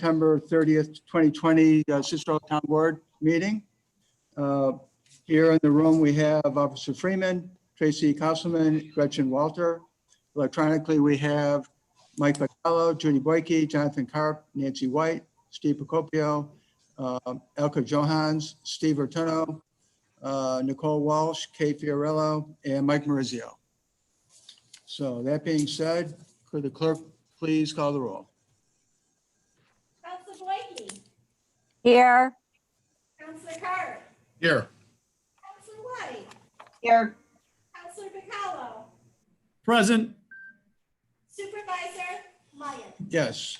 September 30th, 2020 Cicero Town Board meeting. Here in the room, we have Officer Freeman, Tracy Councilman, Gretchen Walter. Electronically, we have Mike Bacallo, Judy Boyke, Jonathan Karp, Nancy White, Steve Procopio, Elka Johans, Steve Ortuno, Nicole Walsh, Kay Fiorello, and Mike Marizio. So that being said, could the clerk please call the roll? Councilor Boyke. Here. Councilor Carr. Here. Councilor White. Here. Councilor Bacallo. Present. Supervisor Meyer. Yes.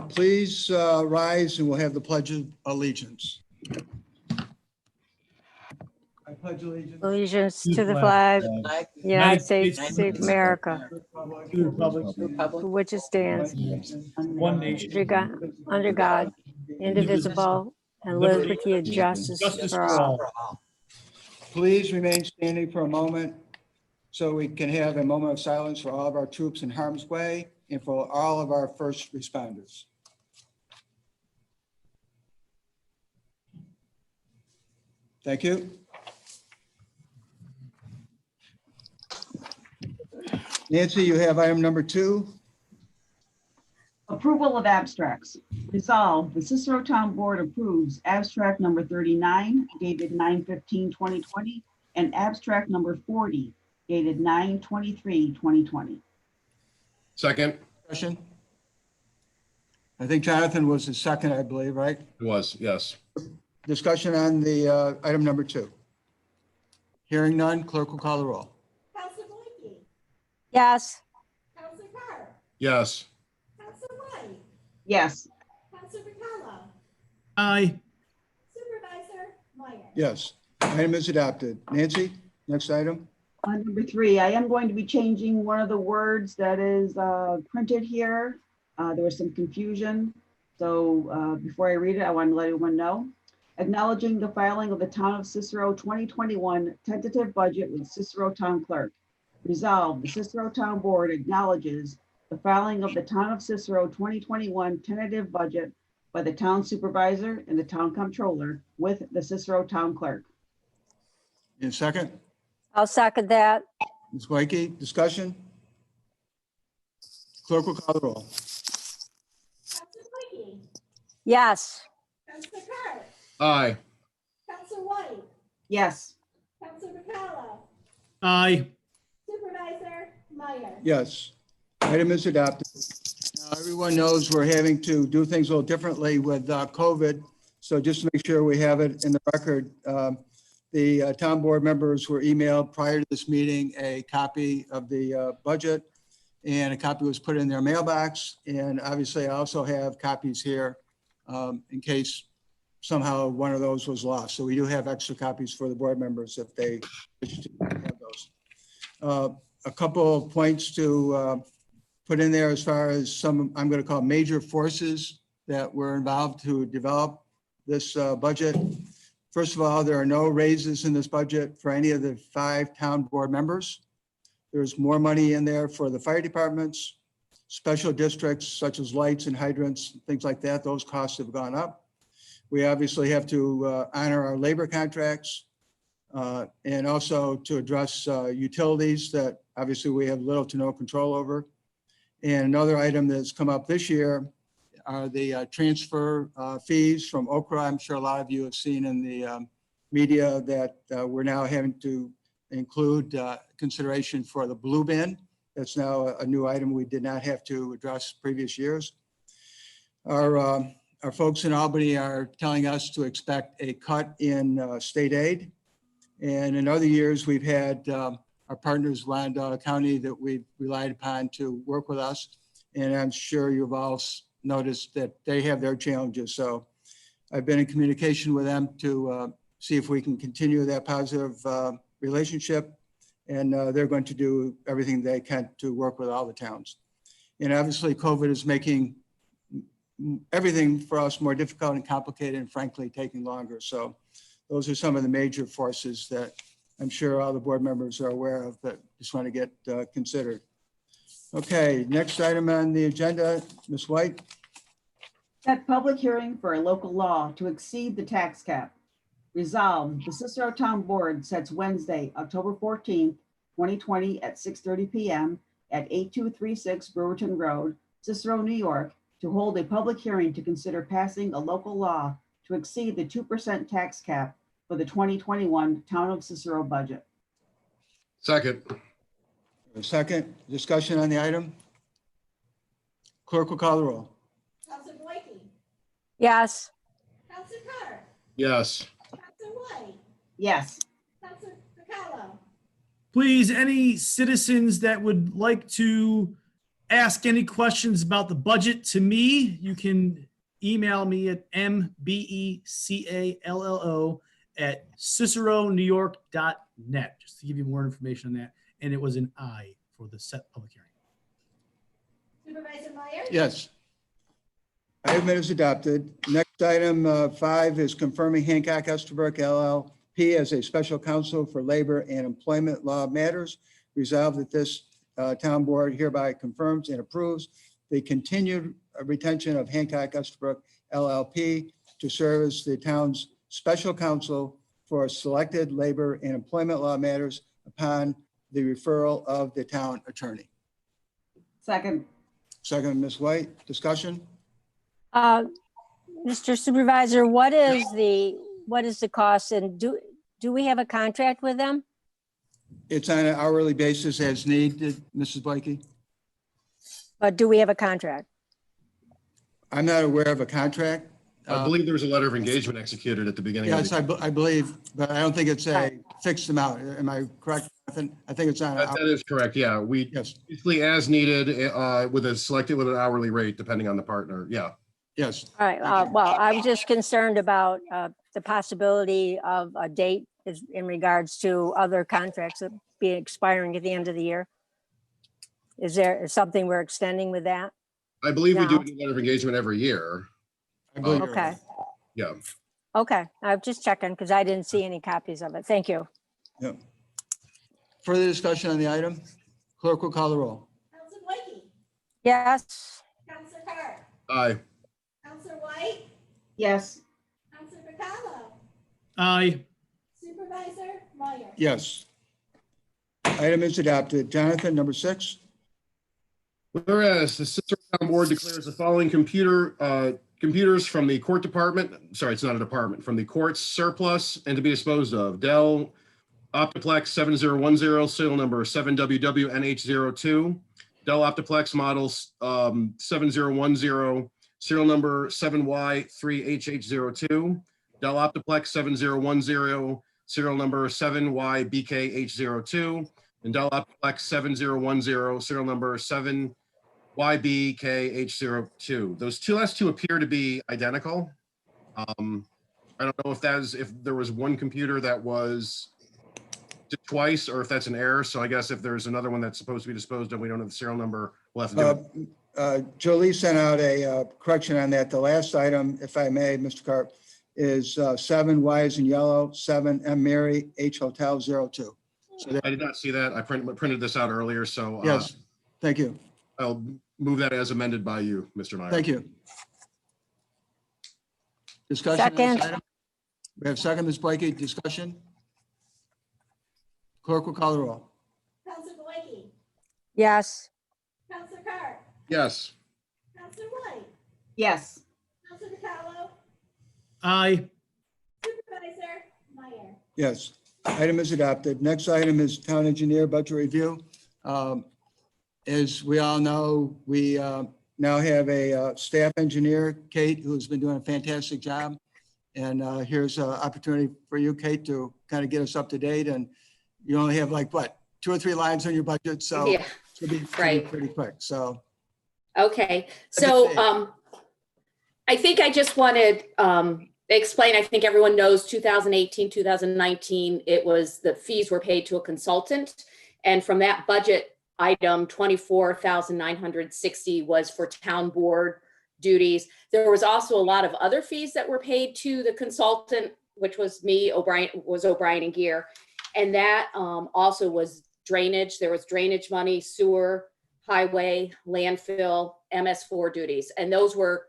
Please rise and we'll have the Pledge of Allegiance. I pledge allegiance Allegiance to the flag, United States of America, To the republic for which it stands, one nation, under God, indivisible, and liberty and justice for all. Please remain standing for a moment so we can have a moment of silence for all of our troops in harm's way and for all of our first responders. Thank you. Nancy, you have item number 2. Approval of abstracts. Resolved, the Cicero Town Board approves abstract number 39 dated 9/15/2020 and abstract number 40 dated 9/23/2020. second. Discussion? I think Jonathan was the second, I believe, right? It was, yes. Discussion on the item number 2. Hearing none, clerk will call the roll. Councilor Boyke. Yes. Councilor Carr. Yes. Councilor White. Yes. Councilor Bacallo. Aye. Supervisor Meyer. Yes, item is adopted. Nancy, next item. On number 3, I am going to be changing one of the words that is printed here. There was some confusion. So before I read it, I want to let everyone know. Acknowledging the filing of the Town of Cicero 2021 tentative budget with Cicero Town Clerk. Resolved, the Cicero Town Board acknowledges the filing of the Town of Cicero 2021 tentative budget by the Town Supervisor and the Town Comptroller with the Cicero Town Clerk. In second, I'll second that. Ms. Boyke, discussion? Clerk will call the roll. Councilor Boyke. Yes. Councilor Carr. Aye. Councilor White. Yes. Councilor Bacallo. Aye. Supervisor Meyer. Yes, item is adopted. Now, everyone knows we're having to do things a little differently with COVID. So just to make sure we have it in the record, the town board members were emailed prior to this meeting a copy of the budget, and a copy was put in their mailbox. And obviously I also have copies here in case somehow one of those was lost. So we do have extra copies for the board members if they wish to have those. A couple of points to put in there as far as some, I'm going to call major forces that were involved to develop this budget. First of all, there are no raises in this budget for any of the 5 town board members. There's more money in there for the fire departments, special districts such as lights and hydrants, things like that. Those costs have gone up. We obviously have to honor our labor contracts and also to address utilities that obviously we have little to no control over. And another item that's come up this year are the transfer fees from Okra. I'm sure a lot of you have seen in the media that we're now having to include consideration for the blue bin. That's now a new item we did not have to address previous years. Our folks in Albany are telling us to expect a cut in state aid. And in other years, we've had our partners, Wyandotte County, that we've relied upon to work with us. And I'm sure you've all noticed that they have their challenges. So I've been in communication with them to see if we can continue that positive relationship. And they're going to do everything they can to work with all the towns. And obviously COVID is making everything for us more difficult and complicated and frankly taking longer. So those are some of the major forces that I'm sure all the board members are aware of, but just want to get considered. Okay, next item on the agenda, Ms. White. Set public hearing for a local law to exceed the tax cap. Resolved, the Cicero Town Board sets Wednesday, October 14th, 2020 at 6:30 PM at 8236 Brewerton Road, Cicero, New York, to hold a public hearing to consider passing a local law to exceed the 2% tax cap for the 2021 Town of Cicero budget. Second. A second, discussion on the item? Clerk will call the roll. Counselor Dwight, yes, Counselor Carr, Yes. Counselor White, Yes. Counselor Bacallo, Please, any citizens that would like to ask any questions about the budget to me, you can email me at mbecallo@ciceronewyork.net, just to give you more information on that. And it was an I for the set public hearing. Supervisor Myers, Yes. Item is adopted. Next item 5 is confirming Hancock Estabrook LLP as a special counsel for labor and employment law matters. Resolved that this town board hereby confirms and approves the continued retention of Hancock Estabrook LLP to serve as the town's special counsel for selected labor and employment law matters upon the referral of the town attorney. Second. Second, Ms. White, discussion? Mr. Supervisor, what is the cost, and do we have a contract with them? It's on an hourly basis as needed, Mrs. Blakey. But do we have a contract? I'm not aware of a contract. I believe there was a letter of engagement executed at the beginning. Yes, I believe, but I don't think it's a fixed amount. Am I correct? I think it's on. That is correct. Yeah, we Yes, basically as needed with an hourly rate depending on the partner. Yeah. yes. All right, well, I was just concerned about the possibility of a date in regards to other contracts that be expiring at the end of the year. Is there something we're extending with that? I believe we do No. a letter of engagement every year. I believe you're Okay, right. Yeah. okay, I'm just checking because I didn't see any copies of it. Thank you. Yeah. Further discussion on the item? Clerk will call the roll. Counselor Dwight, Yes, Counselor Carr, Aye. Counselor White, Yes. Counselor Bacallo, Aye. Supervisor Myers. Yes. Item is adopted. Jonathan, number 6. Whereas the Cicero Town Board declares the following computers from the court department, sorry, it's not a department, from the courts surplus and to be disposed of. Dell Optiplex 7010, serial number 7WWNH02. Dell Optiplex models 7010, serial number 7Y3HH02. Dell Optiplex 7010, serial number 7YBKH02. And Dell Optiplex 7010, serial number 7YBKH02. Those last two appear to be identical. I don't know if there was one computer that was did twice or if that's an error. So I guess if there's another one that's supposed to be disposed of, we don't have the serial number. We'll have to do it. Jolie sent out a correction on that. The last item, if I may, Mr. Carp, is 7 Y as in yellow, 7 M Mary, H Hotel 02. So I did not see that. I printed this out earlier, so yes, thank you. I'll move that as amended by you, Mr. Meyer. Thank you. Discussion on this Second. item? We have second, Ms. Blakey, discussion? Clerk will call the roll. Counselor Dwight, yes, Counselor Carr, Yes. Counselor White, Yes. Counselor Bacallo, Aye. Supervisor Myers. Yes, item is adopted. Next item is town engineer budget review. As we all know, we now have a staff engineer, Kate, who's been doing a fantastic job. And here's an opportunity for you, Kate, to kind of get us up to date. And you only have like, what, 2 or 3 lines on your budget? So Yeah, it's gonna be right. pretty quick. So okay. That's So okay. I think I just wanted explain, I think everyone knows 2018, 2019, it was the fees were paid to a consultant. And from that budget item, 24,960 was for town board duties. There was also a lot of other fees that were paid to the consultant, which was me, O'Brien and Gear. And that also was drainage. There was drainage money, sewer, highway, landfill, MS4 duties. And those were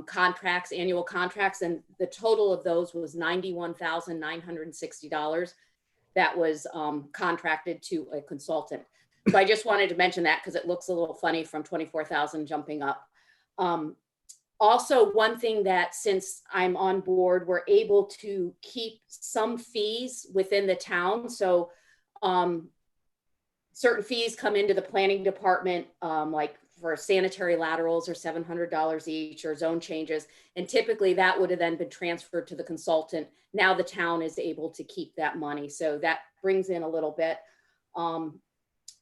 contracts, annual contracts, and the total of those was $91,960 that was contracted to a consultant. So I just wanted to mention that because it looks a little funny from 24,000 jumping up. Also, one thing that since I'm on board, we're able to keep some fees within the town. So certain fees come into the planning department, like for sanitary laterals are $700 each, or zone changes. And typically that would have then been transferred to the consultant. Now the town is able to keep that money. So that brings in a little bit.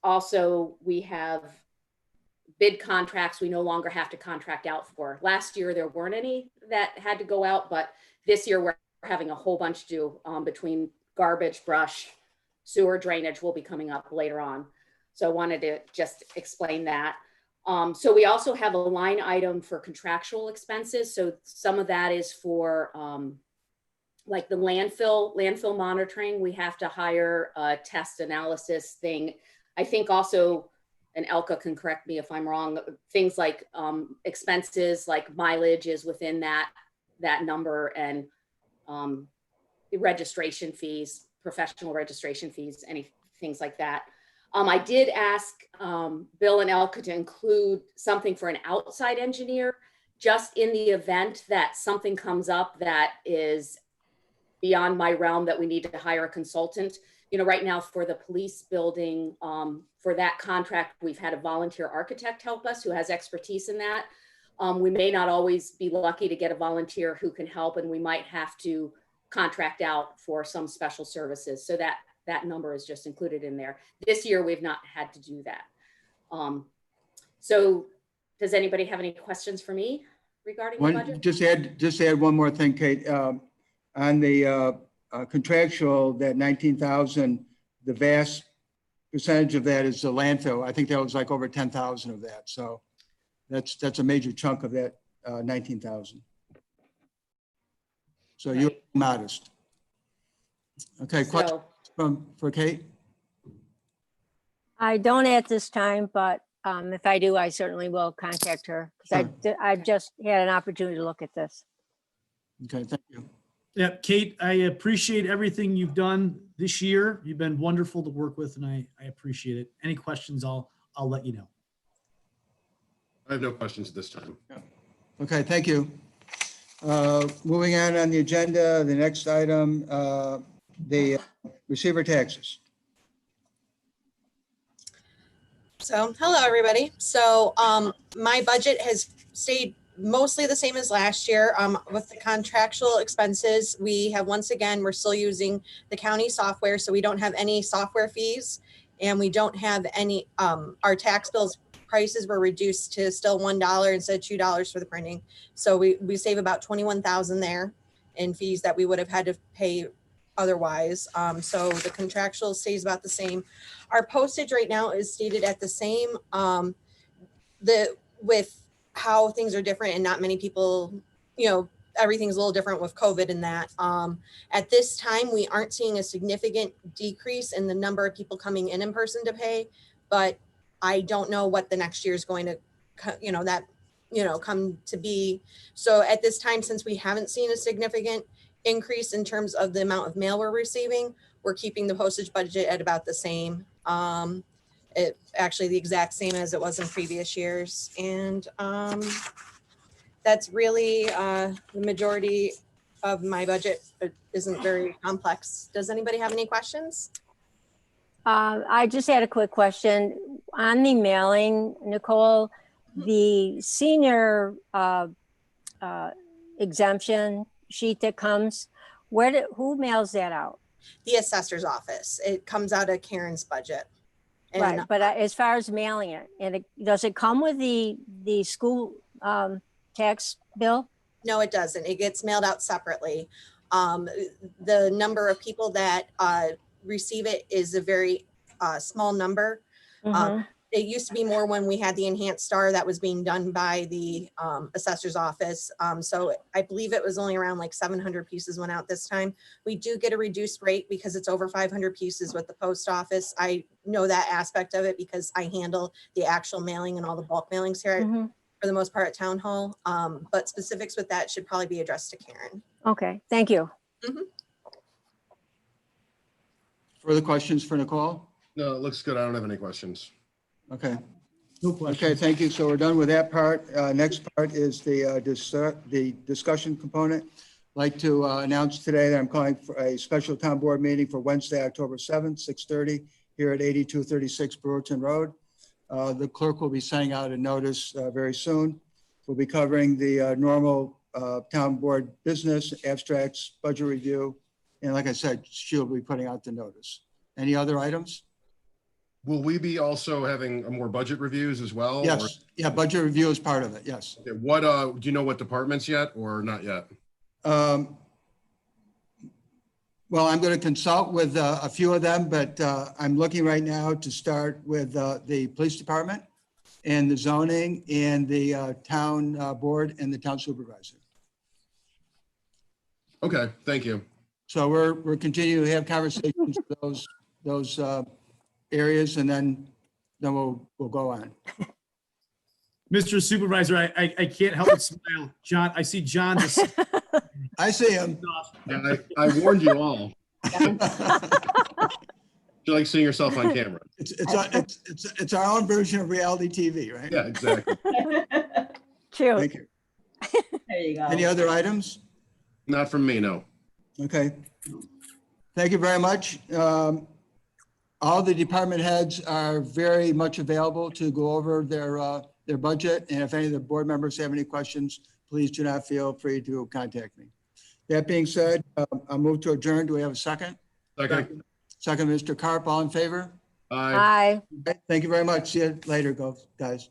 Also, we have bid contracts we no longer have to contract out for. Last year, there weren't any that had to go out, but this year we're having a whole bunch due between garbage, brush, sewer, drainage will be coming up later on. So I wanted to just explain that. So we also have a line item for contractual expenses. So some of that is for like the landfill monitoring. We have to hire a test analysis thing. I think also, and Elka can correct me if I'm wrong, things like expenses like mileage is within that number, and registration fees, professional registration fees, any things like that. I did ask Bill and Elka to include something for an outside engineer, just in the event that something comes up that is beyond my realm that we need to hire a consultant. You know, right now for the police building, for that contract, we've had a volunteer architect help us who has expertise in that. We may not always be lucky to get a volunteer who can help, and we might have to contract out for some special services. So that number is just included in there. This year, we've not had to do that. So does anybody have any questions for me regarding the budget? Just add one more thing, Kate. On the contractual, that 19,000, the vast percentage of that is the landfill. I think that was like over 10,000 of that. So that's a major chunk of that 19,000. So you're modest. Okay, question for Kate? I don't at this time, but if I do, I certainly will contact her, because I've just had an opportunity to look at this. Okay, thank you. Yeah, Kate, I appreciate everything you've done this year. You've been wonderful to work with, and I appreciate it. Any questions, I'll let you know. I have no questions at this time. Okay, thank you. Moving on the agenda, the next item, the receiver taxes. So, hello, everybody. So my budget has stayed mostly the same as last year. With the contractual expenses, we have, once again, we're still using the county software, so we don't have any software fees, and we don't have any, our tax bills prices were reduced to still $1 instead of $2 for the printing. So we save about 21,000 there in fees that we would have had to pay otherwise. So the contractual stays about the same. Our postage right now is stated at the same, with how things are different and not many people, everything's a little different with COVID and that. At this time, we aren't seeing a significant decrease in the number of people coming in person to pay, but I don't know what the next year is going to, come to be. So at this time, since we haven't seen a significant increase in terms of the amount of mail we're receiving, we're keeping the postage budget at about the same. It actually the exact same as it was in previous years. And that's really the majority of my budget. It isn't very complex. Does anybody have any questions? I just had a quick question on the mailing, Nicole. The senior exemption sheet that comes, who mails that out? The assessor's office. It comes out of Karen's budget. And right, but as far as mailing it, does it come with the school tax bill? No, it doesn't. It gets mailed out separately. The number of people that receive it is a very small number. Mm-hmm. It used to be more when we had the enhanced star that was being done by the assessor's office. So I believe it was only around like 700 pieces went out this time. We do get a reduced rate because it's over 500 pieces with the post office. I know that aspect of it because I handle the actual mailing and all the bulk mailings here Mm-hmm. for the most part at town hall. But specifics with that should probably be addressed to Karen. Okay, thank you. Further questions for Nicole? No, it looks good. I don't have any questions. Okay. No Okay, question. thank you. So we're done with that part. Next part is the discussion component. I'd like to announce today that I'm calling for a special town board meeting for Wednesday, October 7th, 6:30 here at 8236 Brewerton Road. The clerk will be sending out a notice very soon. We'll be covering the normal town board business, abstracts, budget review. And like I said, she'll be putting out the notice. Any other items? Will we be also having more budget reviews as well? or- Yes, yeah, budget review is part of it, yes. Okay, what, do you know what departments yet or not yet? Well, I'm going to consult with a few of them, but I'm looking right now to start with the police department and the zoning and the town board and the town supervisor. Okay, thank you. So we're continuing to have conversations with those areas, and then we'll go on. Mr. Supervisor, I can't help but smile. John, I see John just I see him. Yeah, I warned you all. You like seeing yourself on camera? It's our own version of reality TV, right? Yeah, exactly. True. Thank you. There you go. Any other items? Not from me, no. Okay. Thank you very much. All the department heads are very much available to go over their budget. And if any of the board members have any questions, please do not feel free to contact me. That being said, I'll move to adjourn. Do we have a second? Second. Second, Mr. Carp, all in favor? Aye. Aye. Thank you very much. See you later, guys.